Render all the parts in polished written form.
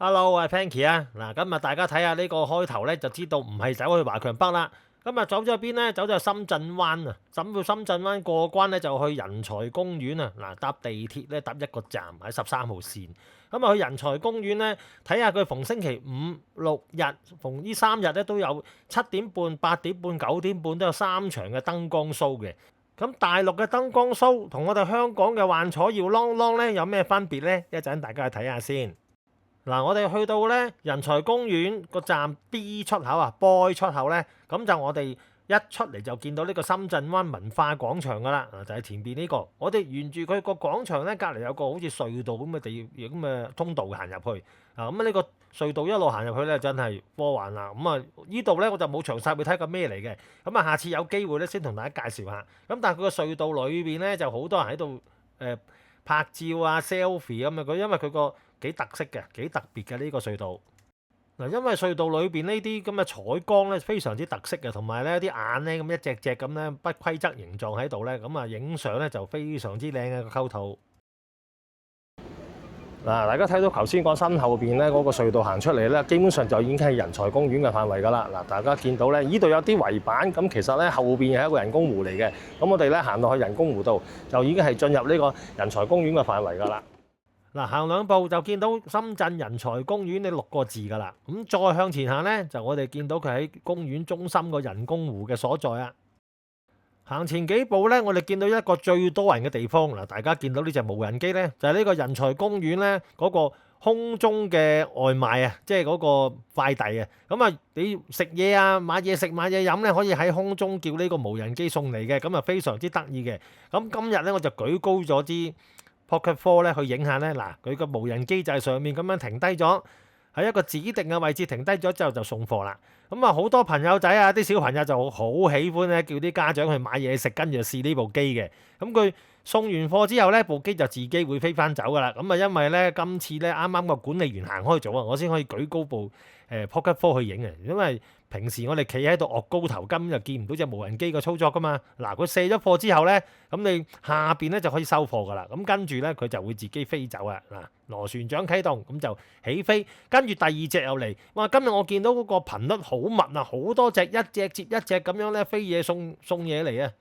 Hello，我係 Panky 啊！嗱，今日大家睇下呢個開頭咧，就知道唔係走去華強北啦。今日走咗去邊咧？走咗去深圳灣啊！走到深圳灣過關咧，就去人才公園啊！嗱，搭地鐵咧，搭一個站喺13號線。咁啊，去人才公園咧，睇下佢逢星期五、六日，逢呢3日咧都有7點半、8點半、9點半都有3場嘅燈光 show 嘅。咁大陸嘅燈光 show 同我哋香港嘅幻彩耀啷啷咧有咩分別咧？一陣大家去睇下先。嗱，我哋去到咧人才公園個站 B 出口啊，boy 出口咧，咁就我哋一出嚟就見到呢個深圳灣文化廣場噶啦，就係前邊呢個。我哋沿住佢個廣場咧，隔離有個好似隧道咁嘅咁嘅通道行入去。咁呢個隧道一路行入去咧，真係科幻啦。呢度咧我就冇詳細去睇過咩嚟嘅。下次有機會咧先同大家介紹下。咁但係佢個隧道裏邊咧就好多人喺度拍照啊 selfie 咁啊，佢因為佢個幾特色嘅，幾特別嘅呢個隧道。嗱，因為隧道裏邊呢啲咁嘅採光咧非常之特色嘅，同埋咧啲眼咧咁一隻隻咁咧不規則形狀喺度咧，咁啊影相咧就非常之靚嘅個構圖。嗱，大家睇到頭先講身後邊咧嗰個隧道行出嚟咧，基本上就已經係人才公園嘅範圍㗎啦。嗱，大家見到咧，呢度有啲圍板，咁其實咧後邊係一個人工湖嚟嘅。咁我哋咧行落去人工湖度，就已經係進入呢個人才公園嘅範圍㗎啦。嗱，行兩步就見到深圳人才公園呢6個字㗎啦。咁再向前行咧，就我哋見到佢喺公園中心個人工湖嘅所在啊。行前幾步咧，我哋見到一個最多人嘅地方。嗱，大家見到呢隻無人機咧，就係呢個人才公園咧嗰個空中嘅外賣啊，即係嗰個快遞啊。你食嘢啊、買嘢食、買嘢飲咧，可以喺空中叫呢個無人機送嚟嘅，咁啊非常之得意嘅。咁今日咧我就舉高咗支Pocket 4咧去影下咧。嗱，佢個無人機就係上面咁樣停低咗，喺一個指定嘅位置停低咗之後就送貨啦。好多朋友仔啊，啲小朋友就好喜歡咧，叫啲家長去買嘢食，跟住試呢部機嘅。佢送完貨之後咧，部機就自己會飛翻走噶啦。因為咧今次咧啱啱個管理員行開咗啊，我先可以舉高部Pocket 4去影啊。因為平時我哋企喺度惡高頭，根本就見唔到隻無人機個操作噶嘛。嗱，佢卸咗貨之後咧，咁你下邊咧就可以收貨噶啦。跟住咧佢就會自己飛走啊。嗱，螺旋槳啟動，咁就起飛。跟住第二隻又嚟，哇！今日我見到嗰個頻率好密啊，好多隻，一隻接一隻咁樣咧飛嘢送嘢嚟啊！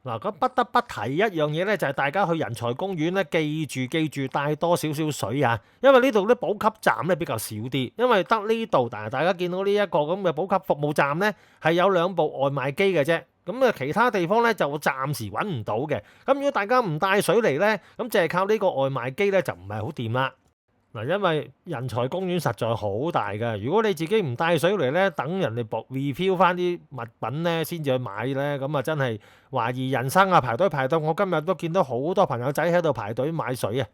嗱，咁不得不提一樣嘢咧，就係大家去人才公園咧，記住帶多少少水啊！因為呢度啲補給站咧比較少啲，因為得呢度，但係大家見到呢一個咁嘅補給服務站咧，係有2部外賣機嘅啫。其他地方咧就暫時揾唔到嘅。如果大家唔帶水嚟咧，咁淨係靠呢個外賣機咧就唔係好掂啦。嗱，因為人才公園實在好大嘅，如果你自己唔帶水嚟咧，等人哋refill 翻啲物品咧，先至去買咧，咁啊真係懷疑人生啊！排隊，我今日都見到好多朋友仔喺度排隊買水啊！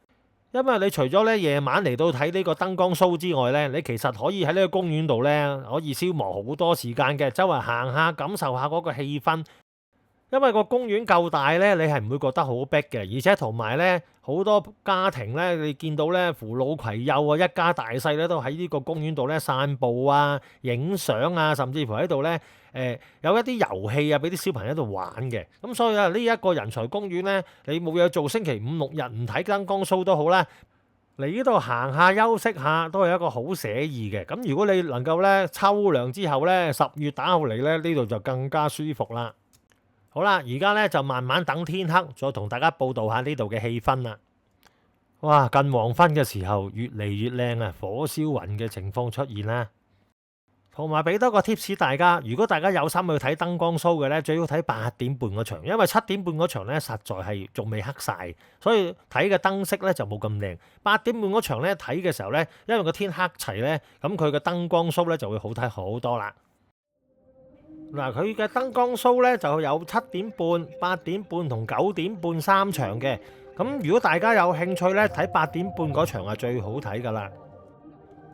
因為你除咗咧夜晚嚟到睇呢個燈光 show 之外咧，你其實可以喺呢個公園度咧，可以消磨好多時間嘅，周圍行下，感受下嗰個氣氛。因為個公園夠大咧，你係唔會覺得好逼嘅，而且同埋咧好多家庭咧，你見到咧扶老攜幼啊，一家大細咧都喺呢個公園度咧散步啊、影相啊，甚至乎喺度咧有一啲遊戲啊，俾啲小朋友喺度玩嘅。咁所以啊，呢一個人才公園咧，你冇嘢做，星期5、6日唔睇燈光 show 都好啦，嚟呢度行下休息下都係一個好寫意嘅。咁如果你能夠咧秋涼之後咧10月打後嚟咧，呢度就更加舒服啦。好啦，而家咧就慢慢等天黑，再同大家報道下呢度嘅氣氛啦。哇，近黃昏嘅時候越嚟越靚啊，火燒雲嘅情況出現啦。同埋俾多個 tips 大家，如果大家有心去睇燈光 show 嘅咧，最好睇8點半嗰場，因為7點半嗰場咧實在係仲未黑晒，所以睇嘅燈飾咧就冇咁靚。8點半嗰場咧睇嘅時候咧，因為個天黑齊咧，咁佢嘅燈光 show 咧就會好睇好多啦。嗱，佢嘅燈光 show 咧就有7點半、8點半同9點半3場嘅。咁如果大家有興趣咧，睇8點半嗰場係最好睇噶啦。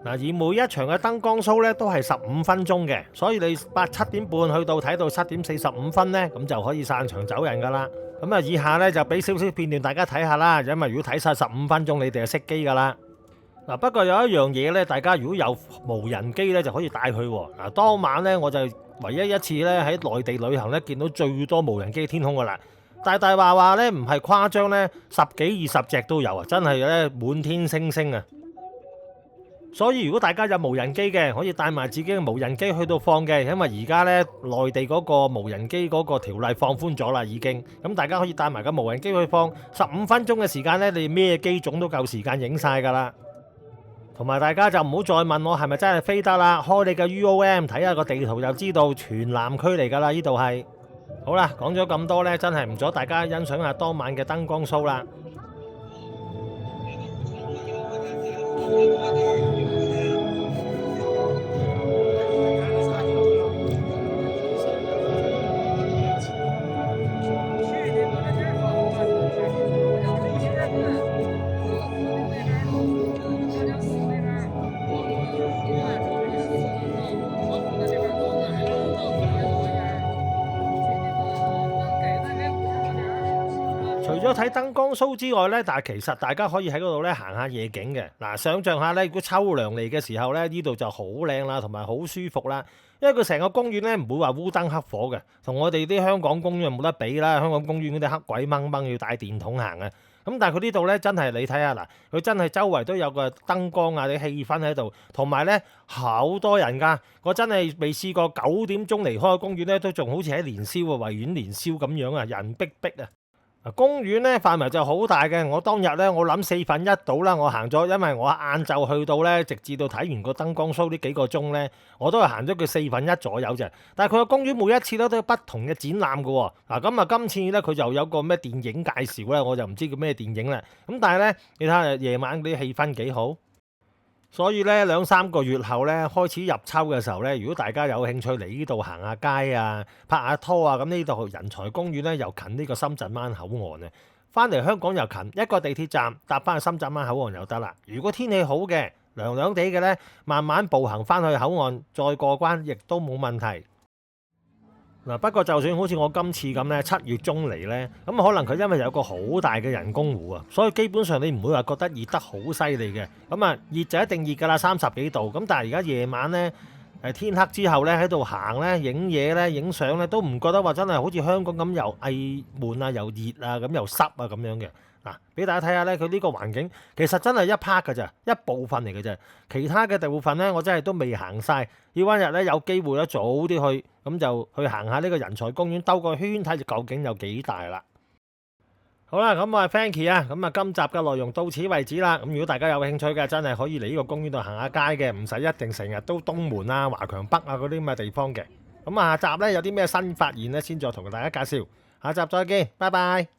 嗱，而每一場嘅燈光 show 咧都係15分鐘嘅，所以你7點半去到睇到7點45分咧，咁就可以散場走人噶啦。以下咧就俾少少片段大家睇下啦，因為如果睇晒15分鐘，你哋就熄機噶啦。嗱，不過有一樣嘢咧，大家如果有無人機咧，就可以帶佢喎。嗱，當晚咧我就唯一一次咧喺內地旅行咧見到最多無人機天空噶啦，大話咧唔係誇張咧，10幾20隻都有啊，真係咧滿天星星啊！所以如果大家有無人機嘅，可以帶埋自己嘅無人機去到放嘅，因為而家呢，內地嗰個無人機嗰個條例放寬咗啦，已經。咁大家可以帶埋個無人機去放，15分鐘嘅時間呢，你咩機種都夠時間影晒㗎啦。同埋大家就唔好再問我係咪真係飛得啦，開你嘅 UOM 睇下個地圖就知道全南區嚟㗎啦，呢度係。好啦，講咗咁多呢，真係唔阻大家欣賞下當晚嘅燈光 show 啦。除咗睇燈光 show 之外呢，但係其實大家可以喺嗰度咧行下夜景嘅。嗱，想像下呢，如果秋涼嚟嘅時候呢，呢度就好靚啦，同埋好舒服啦。因為佢成個公園呢，唔會話烏燈黑火嘅，同我哋啲香港公園冇得比啦。香港公園嗰啲黑鬼掹掹要帶電筒行啊。咁但係佢呢度呢，真係你睇下嗱，佢真係周圍都有個燈光啊啲氣氛喺度，同埋呢，好多人㗎。我真係未試過9點鐘離開個公園呢，都仲好似喺年宵啊，維園年宵咁樣啊，人逼逼啊！公園咧範圍就好大嘅，我當日咧我諗1/4到啦，我行咗，因為我晏晝去到咧，直至到睇完個燈光 show 呢幾個鐘咧，我都係行咗佢1/4左右啫。但係佢個公園每一次咧都有不同嘅展覽嘅喎。嗱咁啊，今次咧佢就有個咩電影介紹咧，我就唔知叫咩電影啦。咁但係咧，你睇下夜晚啲氣氛幾好。所以咧2-3個月後咧開始入秋嘅時候咧，如果大家有興趣嚟呢度行下街啊、拍下拖啊，咁呢度人才公園咧又近呢個深圳灣口岸啊，翻嚟香港又近，一個地鐵站搭翻去深圳灣口岸就得啦。如果天氣好嘅、涼涼地嘅咧，慢慢步行翻去口岸再過關，亦都冇問題。嗱，不過就算好似我今次咁咧，7月中嚟咧，咁可能佢因為有個好大嘅人工湖啊，所以基本上你唔會話覺得熱得好犀利嘅。咁啊，熱就一定熱㗎啦，30幾度。咁但係而家夜晚咧，天黑之後咧喺度行咧、影嘢咧、影相咧，都唔覺得話真係好似香港咁又翳悶啊、又熱啊、咁又濕啊咁樣嘅。嗱，俾大家睇下咧，佢呢個環境其實真係一 part 㗎咋，一部分嚟嘅啫。其他嘅部分咧，我真係都未行晒。要揾日咧有機會咧早啲去，咁就去行下呢個人才公園，兜個圈睇住究竟有幾大啦。好啦，咁我係 Frankie 啊，咁啊今集嘅內容到此為止啦。咁如果大家有興趣嘅，真係可以嚟呢個公園度行下街嘅，唔使一定成日都東門啊、華強北啊嗰啲咁嘅地方嘅。咁啊下集咧有啲咩新發現咧，先再同大家介紹。下集再見，拜拜。